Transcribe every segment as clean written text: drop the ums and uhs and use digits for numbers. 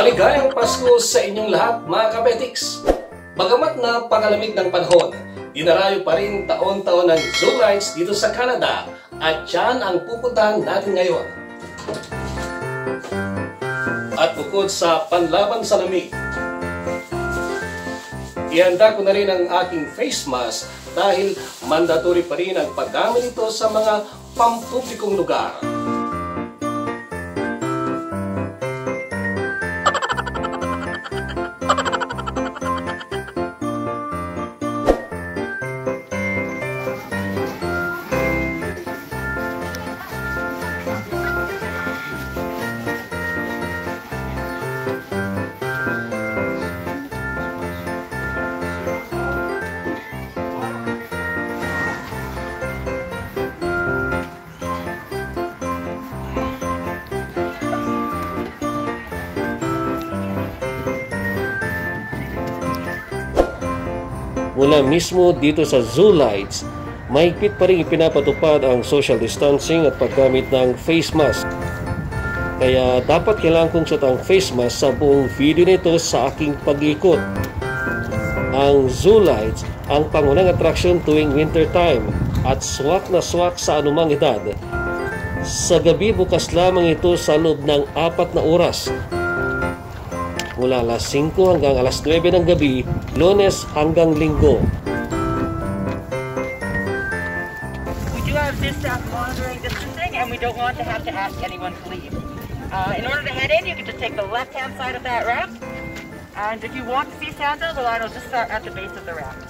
Maligayang Pasko sa inyong lahat mga kabetiks! Bagamat na pagalamig ng panahon, dinarayo pa rin taon-taon ng Zoo Lights dito sa Canada at yan ang pupuntahan natin ngayon. At bukod sa panlaban sa lamig, ihanda ko na rin ang aking face mask dahil mandatory pa rin ang paggamit nito sa mga pampublikong lugar. Mula mismo dito sa Zoo Lights, mahigpit pa rin ipinapatupad ang social distancing at paggamit ng face mask. Kaya dapat kailangan kong suot ang face mask sa buong video nito sa aking pag-ikot. Ang Zoo Lights ang pangunang atraksyon tuwing winter time at swak na swak sa anumang edad. Sa gabi bukas lamang ito sa loob ng 4 na oras. Mula alas 5 hanggang alas 9 ng gabi, Lunes hanggang Linggo. We do have distance monitoring distancing and we don't want to have to ask anyone to leave. In order to head in, you can just take the left-hand side of that ramp. And if you want to see Santa, the line will just start at the base of the ramp.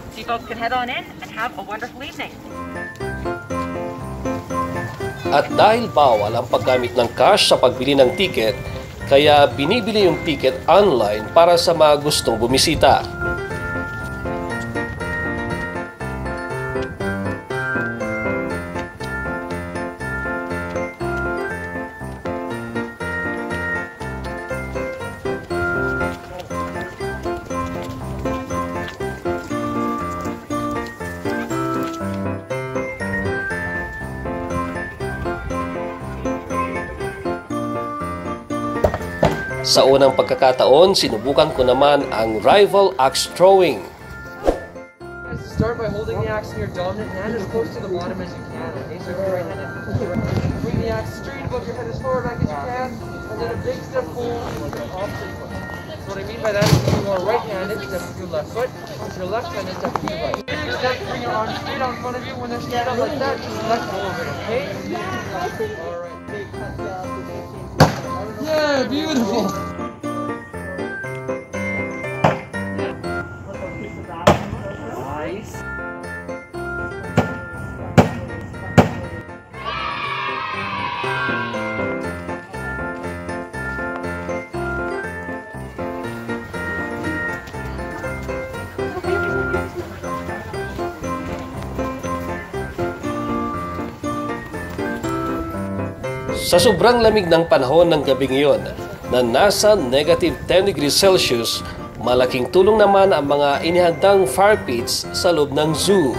So you folks can head on in and have a wonderful evening. At dahil bawal ang paggamit ng cash sa pagbili ng ticket, kaya binibili yung ticket online para sa mga gustong bumisita. Sa unang pagkakataon, sinubukan ko naman ang rival axe throwing. Start by holding the axe in your dominant hand as close to the bottom as you can. Okay, so if you're right-handed, bring the axe straight above your head as far back as you can, and then a big step forward with your opposite foot. So what I mean by that is if you are right-handed, step with your left foot. If you're left-handed, step with your right. Step, bring your arms straight out in front of you. When they stand up like that, just let go of it, okay? Alright. Yeah, beautiful! Nice. Sa sobrang lamig ng panahon ng gabi ngayon na nasa negative 10 degrees Celsius, malaking tulong naman ang mga inihandang fire pits sa loob ng zoo.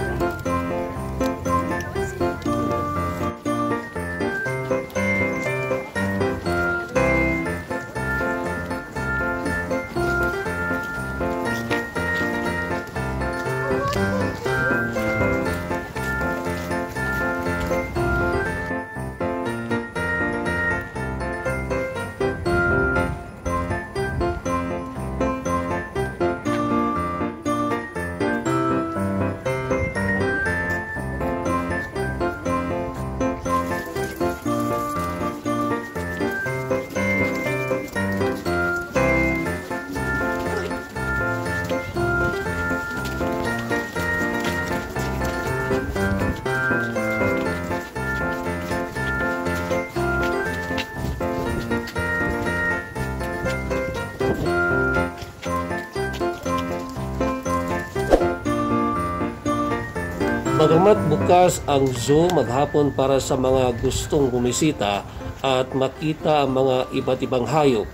Bagamat bukas ang zoo maghapon para sa mga gustong bumisita at makita ang mga iba't ibang hayop,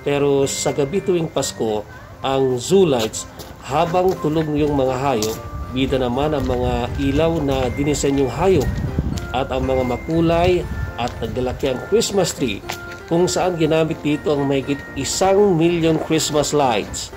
pero sa gabi tuwing Pasko, ang Zoo Lights habang tulog yung mga hayop, bida naman ang mga ilaw na dinisenyong hayop at ang mga makulay at naglalaki ang Christmas tree kung saan ginamit dito ang mahigit 1,000,000 Christmas lights.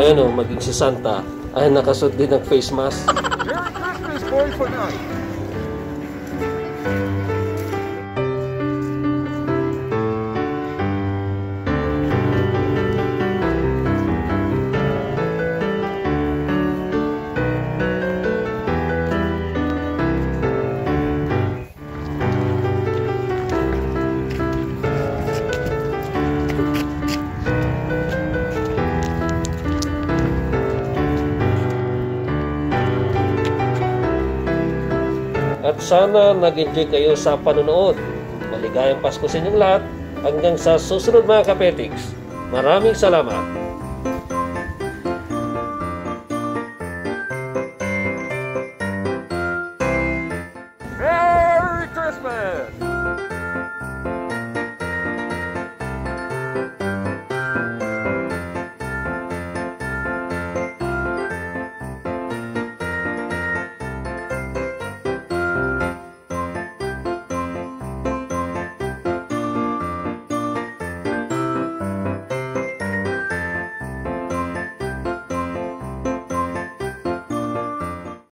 Ayan o, maging si Santa ay nakasuot din ng face mask. Merry Christmas, boy, for night. At sana nag-enjoy kayo sa panonood. Maligayang Pasko sa inyong lahat. Hanggang sa susunod mga kapetiks. Maraming salamat.